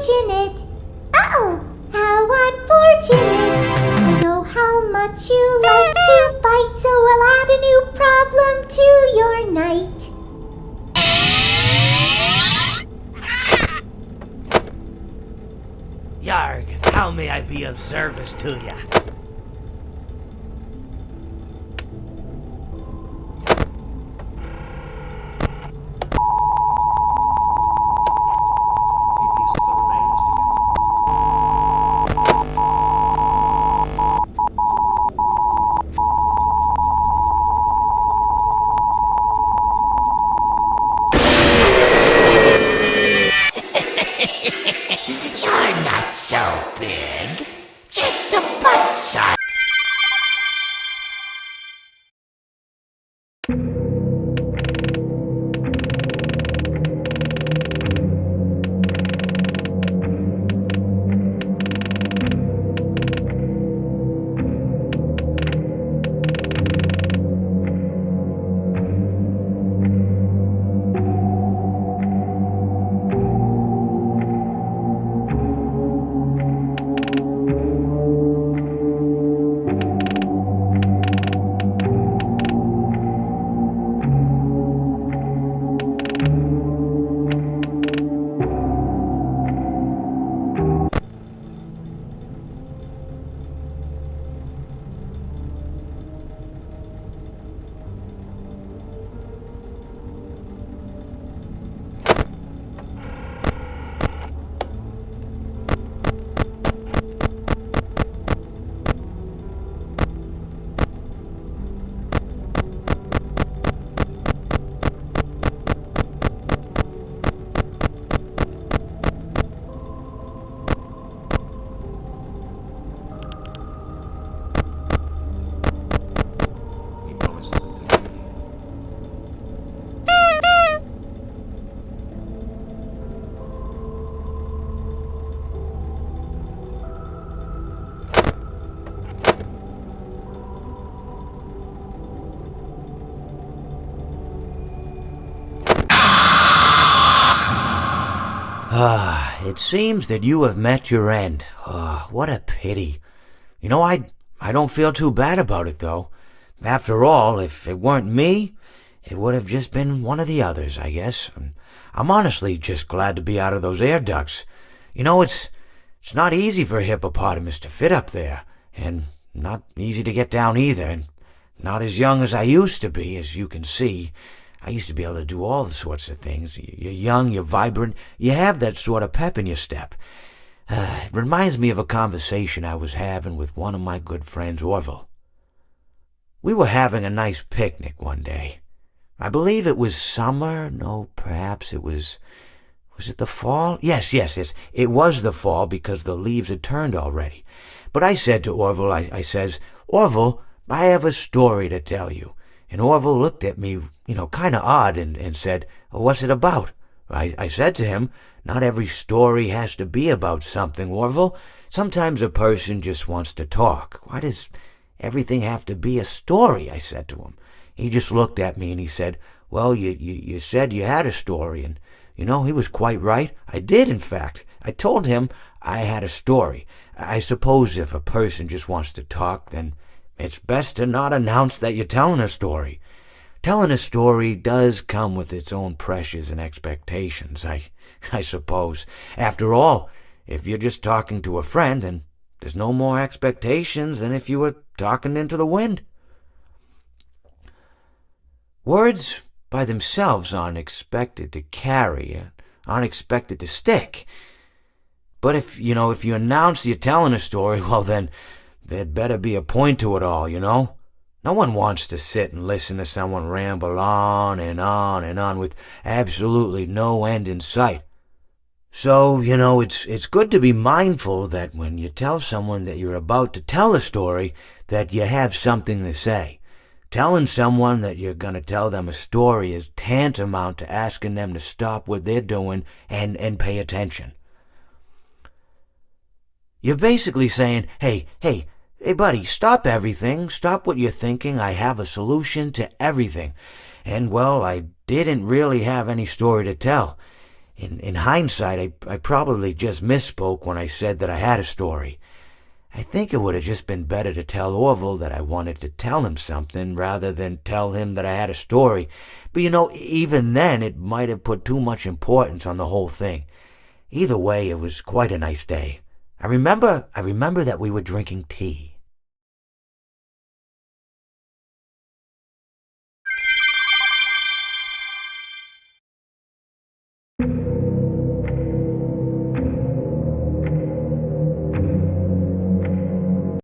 unfortunate. Uh-oh, how unfortunate. I know how much you like to fight, so I'll add a new problem to your night. Yarg, how may I be of service to ya? You're not so big. Just a butt size. It seems that you have met your end. What a pity. You know, I don't feel too bad about it, though. After all, if it weren't me, it would have just been one of the others, I guess. I'm honestly just glad to be out of those air ducts. You know, it's not easy for a hippopotamus to fit up there, and not easy to get down either, and not as young as I used to be, as you can see. I used to be able to do all the sorts of things. You're young, you're vibrant, you have that sort of pep in your step. It reminds me of a conversation I was having with one of my good friends, Orville. We were having a nice picnic one day. I believe it was summer. No, perhaps it was it the fall? Yes, it was the fall because the leaves had turned already. But I said to Orville, I says, Orville, I have a story to tell you. And Orville looked at me, kind of odd and said, what's it about? I said to him, not every story has to be about something, Orville. Sometimes a person just wants to talk. Why does everything have to be a story? I said to him. He just looked at me and he said, well, you said you had a story. And, he was quite right. I did, in fact. I told him I had a story. I suppose if a person just wants to talk, then it's best to not announce that you're telling a story. Telling a story does come with its own pressures and expectations, I suppose. After all, if you're just talking to a friend, then there's no more expectations than if you were talking into the wind. Words by themselves aren't expected to carry, aren't expected to stick. But if you announce you're telling a story, well then, there'd better be a point to it all, No one wants to sit and listen to someone ramble on and on and on with absolutely no end in sight. So, it's good to be mindful that when you tell someone that you're about to tell a story, that you have something to say. Telling someone that you're going to tell them a story is tantamount to asking them to stop what they're doing and pay attention. You're basically saying, hey, buddy, stop everything. Stop what you're thinking. I have a solution to everything. And, well, I didn't really have any story to tell. In hindsight, I probably just misspoke when I said that I had a story. I think it would have just been better to tell Orville that I wanted to tell him something rather than tell him that I had a story. But even then, it might have put too much importance on the whole thing. Either way, it was quite a nice day. I remember that we were drinking tea.